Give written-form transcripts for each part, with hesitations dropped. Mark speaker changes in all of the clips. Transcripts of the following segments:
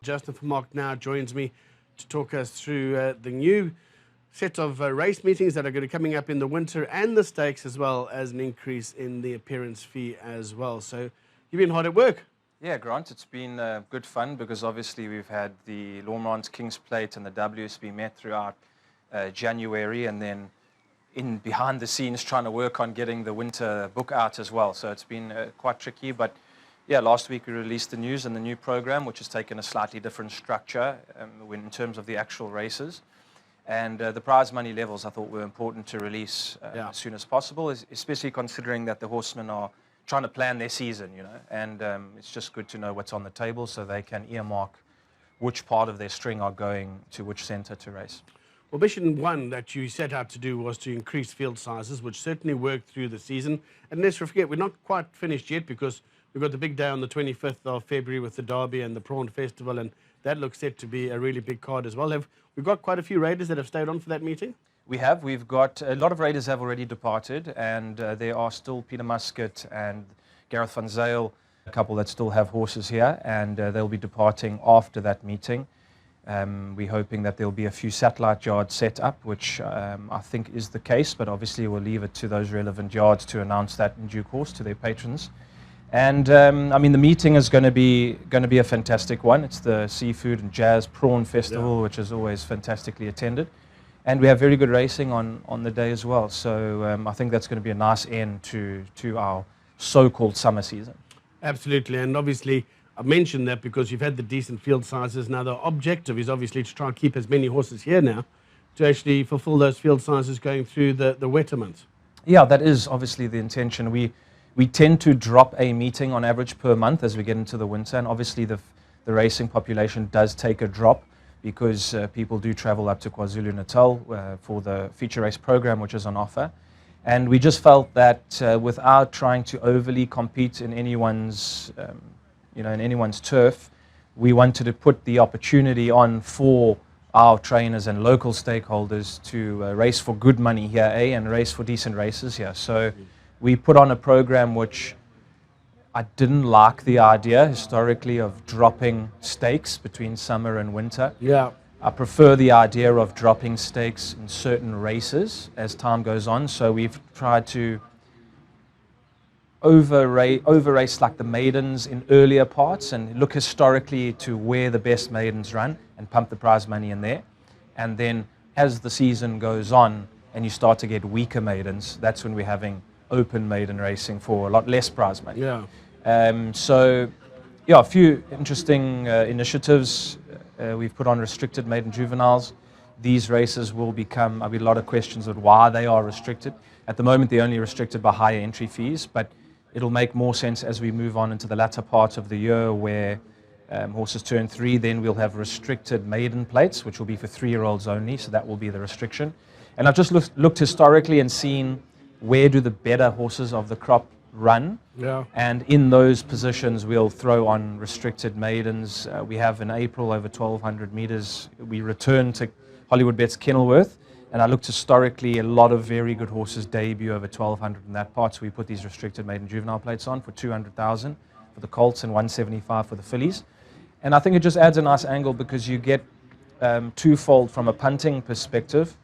Speaker 1: Justin Vermaak now joins me to talk us through the new set of race meetings that are going to be coming up in the winter, and the stakes, as well as an increase in the appearance fee as well. So you've been hard at work.
Speaker 2: Yeah, Grant, it's been good fun because obviously we've had the Lormans King's Plate and the WSB Met throughout January, and then in behind the scenes trying to work on getting the winter book out as well. So it's been quite tricky, but yeah, last week we released the news and the new program, which has taken a slightly different structure in terms of the actual races. And the prize money levels I thought were important to release as soon as possible, especially considering that the horsemen are trying to plan their season, you know. And it's just good to know what's on the table so they can earmark which part of their string are going to which centre to race.
Speaker 1: Well, mission one that you set out to do was to increase field sizes, which certainly worked through the season. And let's not forget, we're not quite finished yet because we've got the big day on the 25th of February with the Derby and the Prawn Festival, and that looks set to be a really big card as well. We've got quite a few raiders that have stayed on for that meeting?
Speaker 2: We have. We've got a lot of raiders have already departed, and there are still Peter Muscat and Gareth van Zyl, a couple that still have horses here, and they'll be departing after that meeting. We're hoping that there'll be a few satellite yards set up, which I think is the case, but obviously we'll leave it to those relevant yards to announce that in due course to their patrons. And I mean, the meeting is going to be a fantastic one. It's the Seafood and Jazz Prawn Festival, which is always fantastically attended, and we have very good racing on the day as well. So I think that's going to be a nice end to our so-called summer season.
Speaker 1: Absolutely, and obviously I mentioned that because you've had the decent field sizes. Now the objective is obviously to try and keep as many horses here now to actually fulfill those field sizes going through the wetter months.
Speaker 2: Yeah, that is obviously the intention. We tend to drop a meeting on average per month as we get into the winter, and obviously the racing population does take a drop because people do travel up to KwaZulu-Natal for the feature race program, which is on offer. And we just felt that without trying to overly compete in anyone's turf, we wanted to put the opportunity on for our trainers and local stakeholders to race for good money here, and race for decent races here. So we put on a program which I didn't like the idea historically of dropping stakes between summer and winter.
Speaker 1: Yeah.
Speaker 2: I prefer the idea of dropping stakes in certain races as time goes on. So we've tried to over race like the maidens in earlier parts and look historically to where the best maidens run and pump the prize money in there. And then as the season goes on and you start to get weaker maidens, that's when we're having open maiden racing for a lot less prize money.
Speaker 1: Yeah.
Speaker 2: So, yeah, a few interesting initiatives. We've put on restricted maiden juveniles. These races will become, I've got a lot of questions of why they are restricted. At the moment, they're only restricted by higher entry fees, but it'll make more sense as we move on into the latter part of the year where horses turn 3. Then we'll have restricted maiden plates, which will be for 3-year-olds only, so that will be the restriction. And I've just looked historically and seen where do the better horses of the crop run.
Speaker 1: Yeah.
Speaker 2: And in those positions, we'll throw on restricted maidens. We have in April over 1,200 meters. We return to Hollywood Bet's Kenilworth, and I looked historically, a lot of very good horses debut over 1,200 in that part. So we put these restricted maiden juvenile plates on for 200,000 for the colts and 175 for the fillies. And I think it just adds a nice angle because you get twofold from a punting perspective.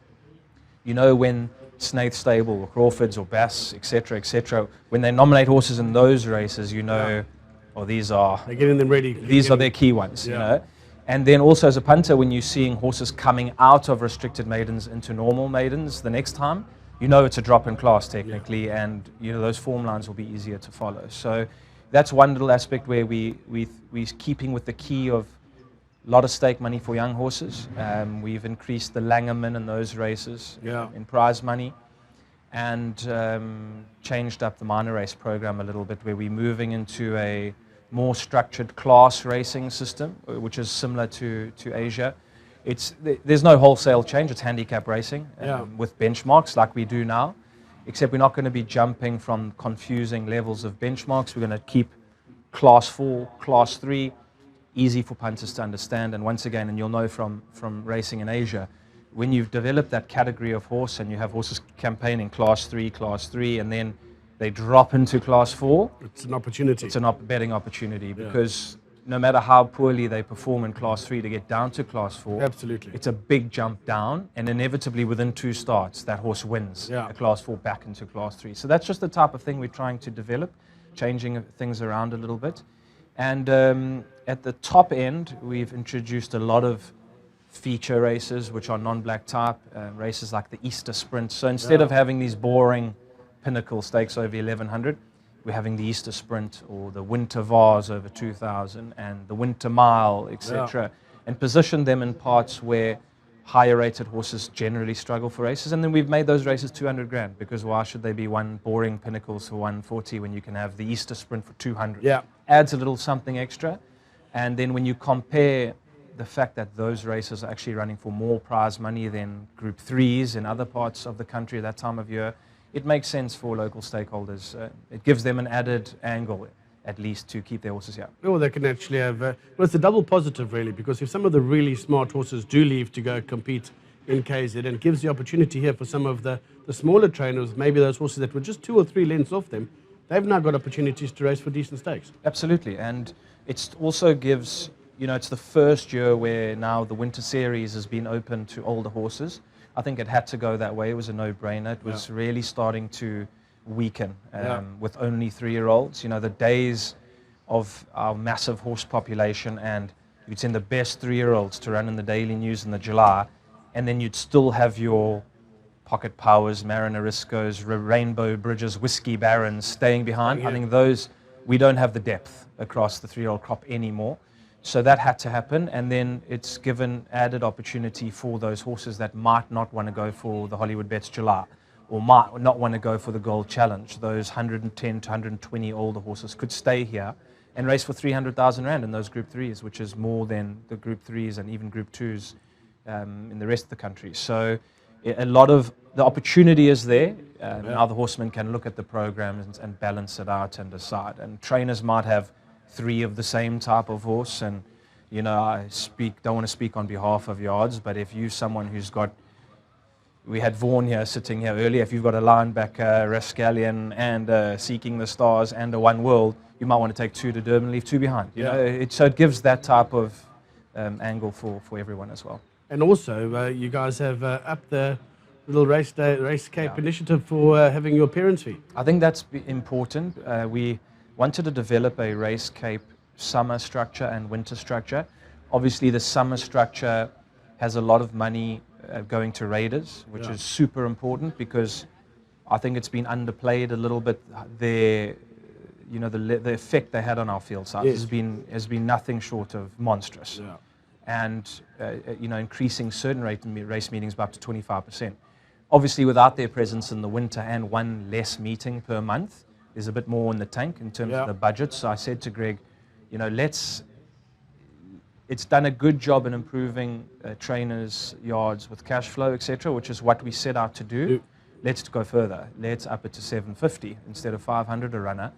Speaker 2: You know, when Snaith Stable or Crawford's or Bass, etc., when they nominate horses in those races, you know, oh, they're
Speaker 1: getting them ready.
Speaker 2: These are their key ones, you know. And then also as a punter, when you're seeing horses coming out of restricted maidens into normal maidens the next time, you know it's a drop in class technically, and you know those form lines will be easier to follow. So that's one little aspect where we're keeping with the key of a lot of stake money for young horses. We've increased the Langerman in those races in prize money, and changed up the minor race program a little bit, where we're moving into a more structured class racing system, which is similar to Asia. There's no wholesale change. It's handicap racing with benchmarks like we do now, except we're not going to be jumping from confusing levels of benchmarks. We're going to keep class 4, class 3, easy for punters to understand. And once again, and you'll know from racing in Asia, when you've developed that category of horse and you have horses campaigning class 3, and then they drop into class 4,
Speaker 1: It's an opportunity.
Speaker 2: it's an betting opportunity because no matter how poorly they perform in class 3 to get down to class 4,
Speaker 1: Absolutely.
Speaker 2: it's a big jump down, and inevitably within 2 starts, that horse wins a class 4 back into class 3. So that's just the type of thing we're trying to develop, changing things around a little bit. And at the top end, we've introduced a lot of feature races, which are non-black type, races like the Easter Sprint. So instead of having these boring pinnacle stakes over 1100, we're having the Easter Sprint or the Winter Vase over 2000 and the Winter Mile, etc. And position them in parts where higher rated horses generally struggle for races. And then we've made those races 200 grand, because why should they be one boring pinnacles for 140 when you can have the Easter Sprint for 200?
Speaker 1: Yeah.
Speaker 2: Adds a little something extra. And then when you compare the fact that those races are actually running for more prize money than Group 3s in other parts of the country at that time of year, it makes sense for local stakeholders. It gives them an added angle, at least, to keep their horses here.
Speaker 1: Or they can actually have, well, it's a double positive really, because if some of the really smart horses do leave to go compete in KZ, and it gives the opportunity here for some of the smaller trainers, maybe those horses that were just 2 or 3 lengths off them, they've now got opportunities to race for decent stakes.
Speaker 2: Absolutely, and it also gives, it's the first year where now the Winter Series has been open to older horses. I think it had to go that way. It was a no-brainer. It was really starting to weaken with only 3-year-olds. The days of our massive horse population, and you'd send the best 3-year-olds to run in the Daily News in the July, and then you'd still have your Pocket Powers, Marinariscos, Rainbow Bridges, Whiskey Barons staying behind. I think those, we don't have the depth across the 3-year-old crop anymore. So that had to happen, and then it's given added opportunity for those horses that might not want to go for the Hollywood Bets July, or might not want to go for the Gold Challenge. Those 110 to 120 older horses could stay here and race for 300,000 Rand in those Group 3s, which is more than the Group 3s and even Group 2s in the rest of the country. So a lot of the opportunity is there. Now the horsemen can look at the program and balance it out and decide. And trainers might have 3 of the same type of horse, and I don't want to speak on behalf of yards, but if you're someone who's got, we had Vaughan here sitting here earlier, if you've got a linebacker, Rascallion, and Seeking the Stars, and a One World, you might want to take 2 to Durban, leave 2 behind. So it gives that type of angle for everyone as well.
Speaker 1: And also, you guys have upped the little Race Cape initiative for having your appearance fee.
Speaker 2: I think that's important. We wanted to develop a Race Cape summer structure and winter structure. Obviously, the summer structure has a lot of money going to raiders, which is super important, because I think it's been underplayed a little bit. The effect they had on our field size has been nothing short of monstrous.
Speaker 1: Yeah.
Speaker 2: And increasing certain race meetings by up to 25%. Obviously, without their presence in the winter and 1 less meeting per month, there's a bit more in the tank in terms of the budget. So I said to Greg, it's done a good job in improving trainers' yards with cash flow, etc., which is what we set out to do. Let's go further. Let's up it to 750 instead of 500 a runner.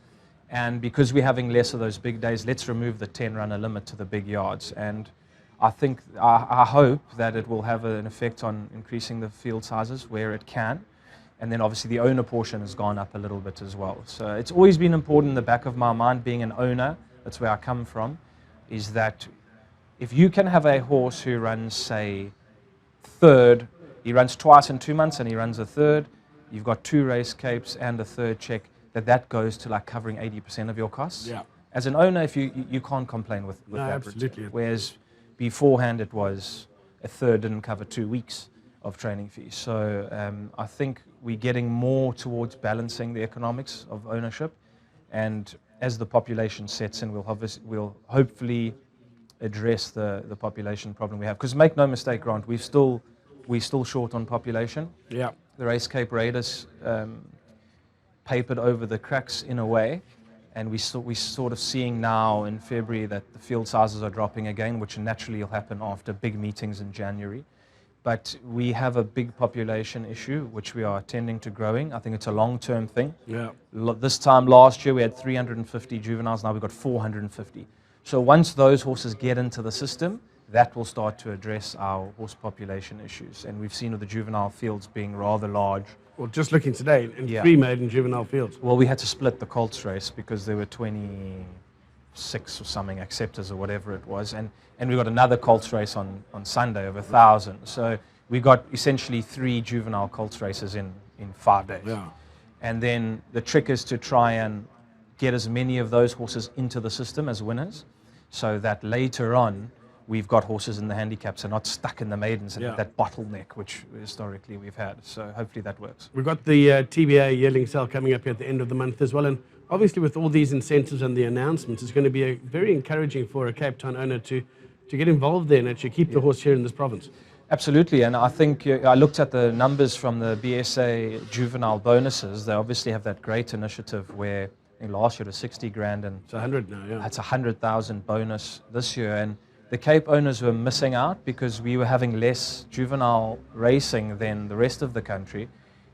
Speaker 2: And because we're having less of those big days, let's remove the 10-runner limit to the big yards. And I hope that it will have an effect on increasing the field sizes where it can. And then obviously the owner portion has gone up a little bit as well. So it's always been important in the back of my mind, being an owner, that's where I come from, is that if you can have a horse who runs, say, 3rd, he runs twice in 2 months and he runs a 3rd, you've got 2 Race Capes and a 3rd check, that goes to like covering 80% of your costs.
Speaker 1: Yeah.
Speaker 2: As an owner, if you can't complain with that.
Speaker 1: Absolutely.
Speaker 2: Whereas beforehand it was a 3rd didn't cover 2 weeks of training fees. So I think we're getting more towards balancing the economics of ownership, and as the population sets in, we'll hopefully address the population problem we have. Because make no mistake, Grant, we're still short on population.
Speaker 1: Yeah.
Speaker 2: The Race Cape Raiders papered over the cracks in a way, and we're sort of seeing now in February that the field sizes are dropping again, which naturally will happen after big meetings in January. But we have a big population issue, which we are tending to growing. I think it's a long-term thing.
Speaker 1: Yeah.
Speaker 2: This time last year, we had 350 juveniles. Now we've got 450. So once those horses get into the system, that will start to address our horse population issues. And we've seen with the juvenile fields being rather large.
Speaker 1: Well, just looking today, in
Speaker 2: Yeah.
Speaker 1: 3 maiden juvenile fields.
Speaker 2: Well, we had to split the colts race because there were 26 or something acceptors or whatever it was. And we got another colts race on Sunday of 1,000. So we got essentially 3 juvenile colts races in 5 days.
Speaker 1: Yeah.
Speaker 2: And then the trick is to try and get as many of those horses into the system as winners, so that later on we've got horses in the handicaps and not stuck in the maidens and
Speaker 1: Yeah.
Speaker 2: that bottleneck which historically we've had. So hopefully that works.
Speaker 1: We've got the TBA yearling sale coming up here at the end of the month as well. And obviously with all these incentives and the announcements, it's going to be very encouraging for a Cape Town owner to get involved there and actually keep the horse here in this province.
Speaker 2: Absolutely, and I think I looked at the numbers from the BSA juvenile bonuses. They obviously have that great initiative where I think last year it was 60 grand and
Speaker 1: It's 100 now, yeah.
Speaker 2: it's 100,000 bonus this year. And the Cape owners were missing out because we were having less juvenile racing than the rest of the country.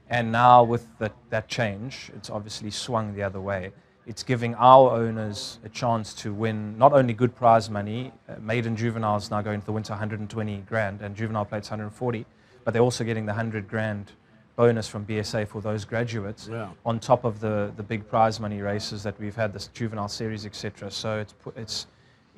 Speaker 2: And now with that change, it's obviously swung the other way. It's giving our owners a chance to win not only good prize money, maiden juveniles now going to the winter 120 grand and juvenile plates 140, but they're also getting the 100 grand bonus from BSA for those graduates,
Speaker 1: Yeah.
Speaker 2: on top of the big prize money races that we've had, this juvenile series, etc. So it's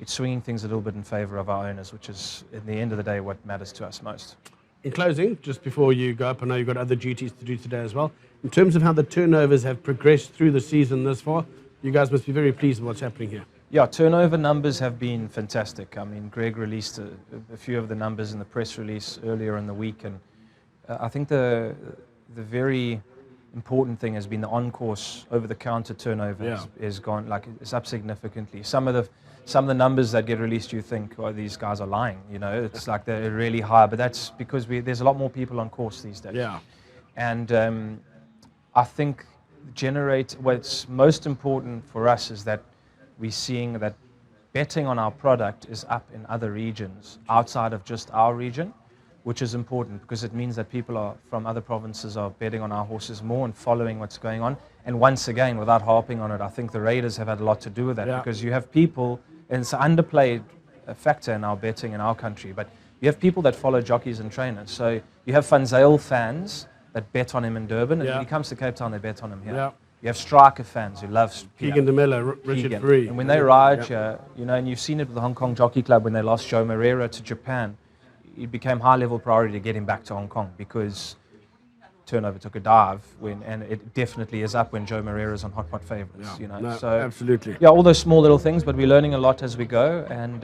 Speaker 2: swinging things a little bit in favor of our owners, which is, at the end of the day, what matters to us most.
Speaker 1: In closing, just before you go up, I know you've got other duties to do today as well. In terms of how the turnovers have progressed through the season thus far, you guys must be very pleased with what's happening here.
Speaker 2: Yeah, turnover numbers have been fantastic. I mean, Greg released a few of the numbers in the press release earlier in the week, and I think the very important thing has been the on-course over-the-counter turnover has gone, like, it's up significantly. Some of the numbers that get released, you think, oh, these guys are lying. You know, it's like they're really high, but that's because there's a lot more people on course these days.
Speaker 1: Yeah.
Speaker 2: And I think what's most important for us is that we're seeing that betting on our product is up in other regions outside of just our region, which is important because it means that people from other provinces are betting on our horses more and following what's going on. And once again, without harping on it, I think the Raiders have had a lot to do with that, because you have people, and it's an underplayed factor in our betting in our country, but you have people that follow jockeys and trainers. So you have Van Zyl fans that bet on him in Durban, and when he comes to Cape Town, they bet on him here.
Speaker 1: Yeah.
Speaker 2: You have striker fans who love
Speaker 1: Keegan de Miller, Richard Free.
Speaker 2: And when they ride here, you know, and you've seen it with the Hong Kong Jockey Club when they lost Joe Moreira to Japan, it became high-level priority to get him back to Hong Kong because turnover took a dive and it definitely is up when Joe Moreira's on hot pot favourites. You know,
Speaker 1: No,
Speaker 2: so
Speaker 1: absolutely.
Speaker 2: yeah, all those small little things, but we're learning a lot as we go and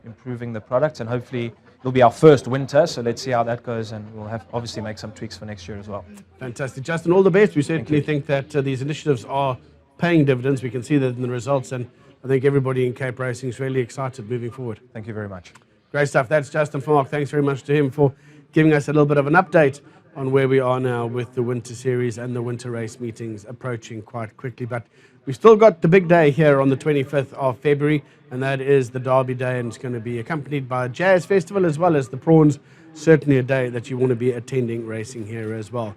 Speaker 2: improving the product, and hopefully it'll be our first winter. So let's see how that goes, and we'll have obviously make some tweaks for next year as well.
Speaker 1: Fantastic. Justin, all the best. We certainly think that these initiatives are paying dividends. We can see that in the results, and I think everybody in Cape Racing is really excited moving forward.
Speaker 2: Thank you very much.
Speaker 1: Great stuff. That's Justin Vermaak. Thanks very much to him for giving us a little bit of an update on where we are now with the winter series and the winter race meetings approaching quite quickly. But we've still got the big day here on the 25th of February, and that is the Derby Day, and it's going to be accompanied by a jazz festival as well as the prawns. Certainly a day that you want to be attending racing here as well.